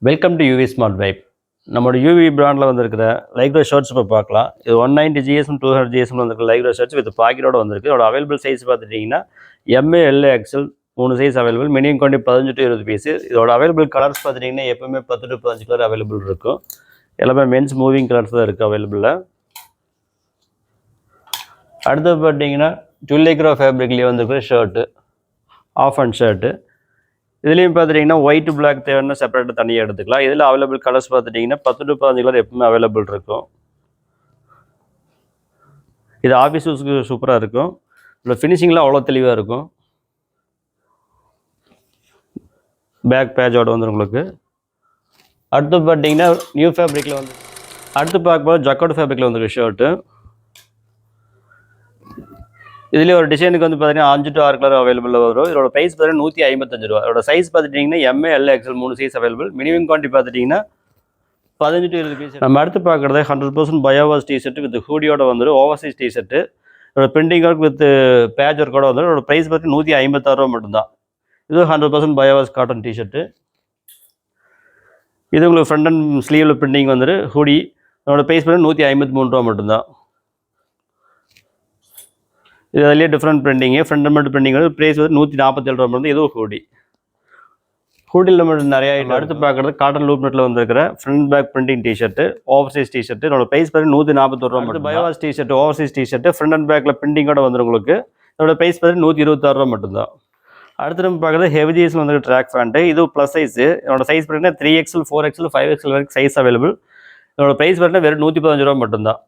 Welcome to UV smart vibe. நம்மளோட UV பிராண்டில் வந்திருக்கிற லைக்ரோ ஷர்ட்ஸ் இப்போ பார்க்கலாம். இது 190 GSM 200 GSM வந்திருக்கிற லைக்ரோ ஷர்ட்ஸ் வித் பாக்கெட்டோட வந்திருக்கு. இதோட அவைலபிள் சைஸ் பார்த்துட்டிங்கன்னா MA LA XL 3 size available. Minimum quantity 15 to 20 piece. இதோட அவைலபிள் கலர்ஸ் பார்த்துட்டிங்கன்னா எப்போவுமே 10 to 15 கலர் அவைலபிள் இருக்கும். எல்லாமே மென்ஸ் மூவிங் கலர்ஸ் தான் இருக்குது அவைலபிளில். அடுத்து பார்த்தீங்கன்னா டுல்லைக்ரோ ஃபேப்ரிக்லேயே வந்திருக்கிற ஷர்ட்டு, ஆஃப் அண்ட் ஷர்ட்டு. இதுலேயும் பார்த்துட்டிங்கன்னா ஒயிட் பிளாக் தேவைன்னா செப்பரேட்டாக தனியாக எடுத்துக்கலாம். இதில் அவைலபிள் கலர்ஸ் பார்த்துட்டிங்கன்னா 10 to 15 கலர் எப்பவுமே அவைலபிள் இருக்கும். இது ஆஃபீஸ் யூஸ்க்கு சூப்பராக இருக்கும். இதில் ஃபினிஷிங்லாம் அவ்வளோ தெளிவாக இருக்கும். பேக் பேஜோட வந்து உங்களுக்கு. அடுத்து பார்த்தீங்கன்னா நியூ ஃபேப்ரிக்கில் வந்து அடுத்து பார்க்கும்போது ஜக்கோட் ஃபேப்ரிக்கில் வந்துருக்கு ஷர்ட்டு. இதுலேயே ஒரு டிசைனுக்கு வந்து பார்த்தீங்கன்னா 5 to 6 கலர் அவைலபிளாக வரும். இதோட ப்ரைஸ் பார்த்தீங்கன்னா 155 ரூபா. இதோட சைஸ் பார்த்துட்டிங்கன்னா MA LA XL 3 size available. Minimum quantity பார்த்துட்டிங்கன்னா 15 to 20 பீஸ். நம்ம அடுத்து பார்க்குறது 100% பயோவாஸ் டிஷர்ட் வித் ஹூடியோட வந்துடும். Oversize T-shirt. இதோட பிரிண்டிங் ஒர்க் வித் பேட்ச் ஒர்க்கோட வந்துடும். இதோட ப்ரைஸ் பார்த்தீங்கன்னா 156 ரூபா மட்டும்தான். இது 100% பயோவாஸ் காட்டன் டிஷர்ட்டு. இது உங்களுக்கு ஃப்ரண்ட் அண்ட் ஸ்லீவில் பிரிண்டிங் வந்துடு ஹூடி. இதோட ப்ரைஸ் பார்த்தீங்கன்னா 153 ரூபா மட்டும்தான். இது அதிலே டிஃப்ரெண்ட் பிரிண்டிங்கு. ஃப்ரண்ட் மட்டும் பிரிண்டிங் வந்து ப்ரைஸ் வந்து 147 ரூபா மட்டும். இதுவும் ஹூடி. ஹூடியில் நம்ம நிறையா அடுத்து பார்க்குறது காட்டன் லூப் நெட்டில் வந்துருக்கிற front back printing T-shirt, oversize T-shirt. இதோட ப்ரைஸ் பார்த்தீங்கன்னா 141 ரூபா மட்டும். Bio wash T-shirt, oversize T-shirt, front and பேக்கில் பிரிண்டிங்கோட வந்துடும் உங்களுக்கு. இதோட ப்ரைஸ் பார்த்தீங்கன்னா 126 ரூபா மட்டும்தான். அடுத்து நம்ம பார்க்குறது ஹெவி ஜீஸில் வந்து ட்ராக் ஃபேண்ட்டு. இது ப்ளஸ் சைஸு. இதோட சைஸ் பார்த்தீங்கன்னா 3XL 4XL 5XL வரைக்கும் சைஸ் அவைலபிள். இதோட ப்ரைஸ் பார்த்தீங்கன்னா வெறும் 115 ரூபா மட்டும்தான்.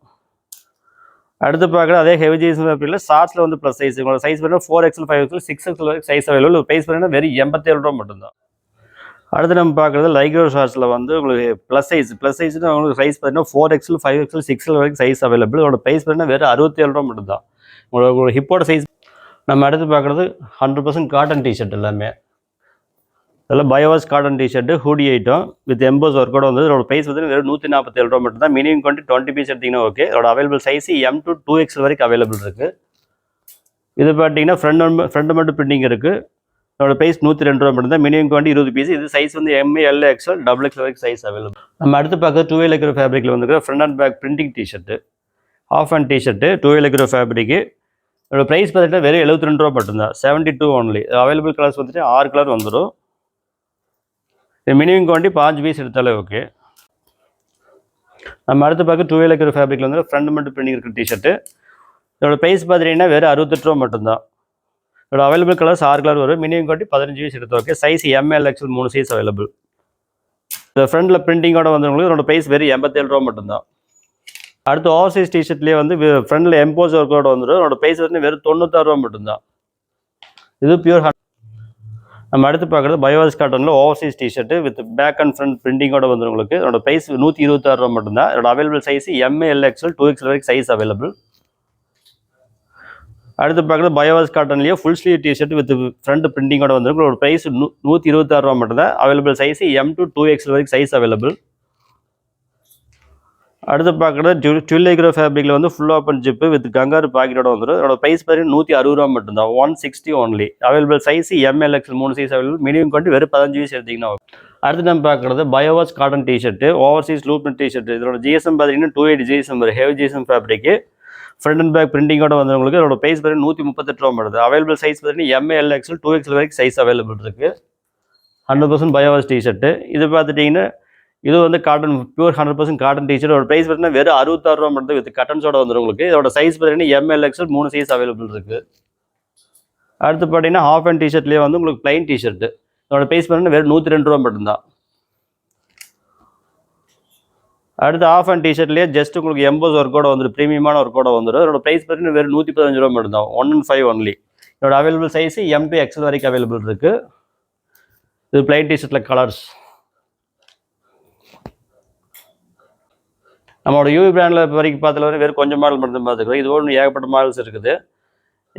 அடுத்து பார்க்குறது அதே ஹெவி ஜீன்ஸ் ஃபேப்ரிக்கில் ஷார்ட்ஸில் வந்து ப்ளஸ் சைஸ். உங்களோட சைஸ் பார்த்தீங்கன்னா 4XL 5XL 6XL வரைக்கும் சைஸ் அவைலபிள். ப்ரைஸ் பார்த்தீங்கன்னா வெறும் 87 ரூபா மட்டும்தான். அடுத்து நம்ம பார்க்குறது லைக்ரோ ஷார்ட்ஸில் வந்து உங்களுக்கு ப்ளஸ் சைஸ்னு உங்களுக்கு சைஸ் பார்த்தீங்கன்னா 4XL 5XL 6XL வரைக்கும் சைஸ் அவைலபிள். இதோட ப்ரைஸ் பார்த்தீங்கன்னா வெறும் 67 ரூபா மட்டும்தான். உங்களோட ஹிப்போட சைஸ். நம்ம அடுத்து பார்க்குறது 100% காட்டன் டிஷர்ட். எல்லாமே இதெல்லாம் bio wash cotton T-shirt, hoodie item with emboss ஒர்க்கோட வந்து இதோட ப்ரைஸ் வந்து வெறும் 147 ரூபா மட்டும் தான். மினிமம் குவான்டிட்டி 20 பீஸ் எடுத்திங்கன்னா ஓகே. இதோட available size M to 2XL வரைக்கும் அவைலபிள் இருக்குது. இது பார்த்தீங்கன்னா ஃப்ரண்ட் மட்டும் பிரிண்டிங் இருக்குது. இதோட ப்ரைஸ் 102 ரூபா மட்டும் தான். Minimum quantity 20 piece. இது சைஸ் வந்து MA LA XL XXL வரைக்கும் சைஸ் அவைலபிள். நம்ம அடுத்து பார்க்க 2way லைக்ரோ ஃபேப்ரிக்கில் வந்துருக்கிற front and back printing T-shirt, half and T-shirt, 2way lycra fabric. இதோட ப்ரைஸ் பார்த்தீங்கன்னா வெறும் 72 ரூபா மட்டும்தான். 72 ஒன்லி. அவைலபிள் கலர்ஸ் வந்துட்டு 6 கலர் வந்துடும். மினிமம் குவான்டிட்டி 5 பீஸ் எடுத்தாலே ஓகே. நம்ம அடுத்து பார்க்க 2way லைக்ரோ ஃபேப்ரிக்கில் வந்து ஃப்ரண்ட் மட்டும் பிரிண்டிங் இருக்கிற டிஷர்ட்டு. இதோட ப்ரைஸ் பார்த்தீங்கன்னா வெறும் 68 ரூபா மட்டும்தான். இதோட அவைலபிள் கலர்ஸ் 6 கலர் வரும். மினிமம் குவான்டிட்டி 15 பீஸ் எடுத்து okay. Size MA LA XL 3 size available. இந்த ஃப்ரண்டில் பிரிண்டிங்கோட வந்தவங்களுக்கு இதோட ப்ரைஸ் வெறும் 87 ரூபா மட்டும்தான். அடுத்து ஓவர்சைஸ் டிஷர்ட்லேயே வந்து ஃப்ரண்டில் எம்போஸ் ஒர்க்கோட வந்துடும். இதோட ப்ரைஸ் வந்து வெறும் 96 ரூபா மட்டும்தான். இது பியூர். நம்ம அடுத்து பார்க்குறது பயோவாஸ் காட்டனில் oversize T-shirt with back and front பிரிண்டிங்கோட வந்து உங்களுக்கு. இதோட ப்ரைஸ் 126 ரூபா மட்டும்தான். இதோட available size MA LA XL 2XL வரைக்கும் சைஸ் அவைலபிள். அடுத்து பார்க்குறது பயோவாஸ் காட்டன்லேயே full sleeve T-shirt with front பிரிண்டிங்கோட வந்து இதோட ப்ரைஸ் 126 ரூபா மட்டும்தான். Available size M to 2XL வரைக்கும் சைஸ் அவைலபிள். அடுத்து பார்க்குறது டுல்லைக்ரோ ஃபேப்ரிக்கில் வந்து full open zip with kangaroo பாக்கெட்டோட வந்துடும். இதோட ப்ரைஸ் பார்த்தீங்கன்னா 160 ரூபா மட்டும்தான். 160 only. Available size MA LA XL 3 size available. Minimum quantity வெறும் 15 பீஸ் எடுத்திங்கன்னா. அடுத்து நம்ம பார்க்குறது bio wash cotton T-shirt, oversize loop T-shirt. இதோட GSM பார்த்தீங்கன்னா 280 GSM heavy GSM fabric. Front and back பிரிண்டிங்கோட வந்தவங்களுக்கு இதோட ப்ரைஸ் பார்த்தீங்கன்னா 138 ரூபா மட்டும். அவைலபிள் சைஸ் பார்த்தீங்கன்னா MA LA XL 2XL வரைக்கும் சைஸ் அவைலபிள் இருக்குது. 100% பயோவாஸ் டிஷர்ட்டு. இது பார்த்துட்டிங்கன்னா இது வந்து காட்டன் பியூர் 100% காட்டன் டிஷர்ட். ஒரு ப்ரைஸ் பார்த்தீங்கன்னா வெறும் 66 ரூபா மட்டும் வித் கட்டன்ஸோட வந்துடும் உங்களுக்கு. இதோட சைஸ் பார்த்தீங்கன்னா MA LA XL 3 size available இருக்குது. அடுத்து பார்த்தீங்கன்னா ஹாஃப் அண்ட் டிஷர்ட்லேயே வந்து உங்களுக்கு பிளைன் டிஷர்ட்டு. இதோட ப்ரைஸ் பார்த்தீங்கன்னா வெறும் 102 ரூபா மட்டும்தான். அடுத்து ஆஃப் அண்ட் டிஷர்ட்லேயே ஜஸ்ட் உங்களுக்கு எம்போஸ் ஒர்க்கோட வந்துடும், ப்ரீமியமான ஒர்க்கோட வந்துடும். இதோட ப்ரைஸ் பார்த்தீங்கன்னா வெறும் 115 ரூபா மட்டும்தான். 115 ஒன்லி. இதோட available size M to XL வரைக்கும் அவைலபிள் இருக்குது. இது பிளைன் டிஷர்ட்டில் கலர்ஸ். நம்மளோட யூவி பிராண்டில் இப்போ வரைக்கும் பார்த்ததுல வேறு கொஞ்சம் மாடல் மட்டும் பார்த்துக்கிறோம். இது ஒன்று ஏகப்பட்ட மாடல்ஸ் இருக்குது.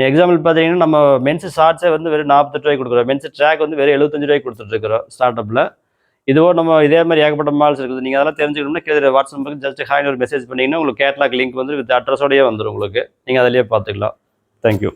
எக்ஸாம்பிள் பார்த்தீங்கன்னா நம்ம மென்ஸ் ஷார்ட்ஸே வந்து வெறும் 48 ரூபாய்க்கு கொடுக்குறோம். மென்ஸ் ட்ராக் வந்து வெறும் 75 ரூபாய்க்கு கொடுத்துட்ருக்குறோம் ஸ்டார்ட் அப்பில். இதுவோ நம்ம இதே மாதிரி ஏகப்பட்ட மாடல்ஸ் இருக்குது. நீங்கள் அதெல்லாம் தெரிஞ்சுக்கணும்னா கீழே வாட்ஸ்அப் நம்பருக்கு ஜஸ்ட் ஹாய்னு ஒரு மெசேஜ் பண்ணிங்கன்னா உங்களுக்கு கேட்லாக் லிங்க் வந்து வித் அட்ரஸோடையே வந்துடும் உங்களுக்கு. நீங்கள் அதிலேயே பார்த்துக்கலாம். தேங்க்யூ.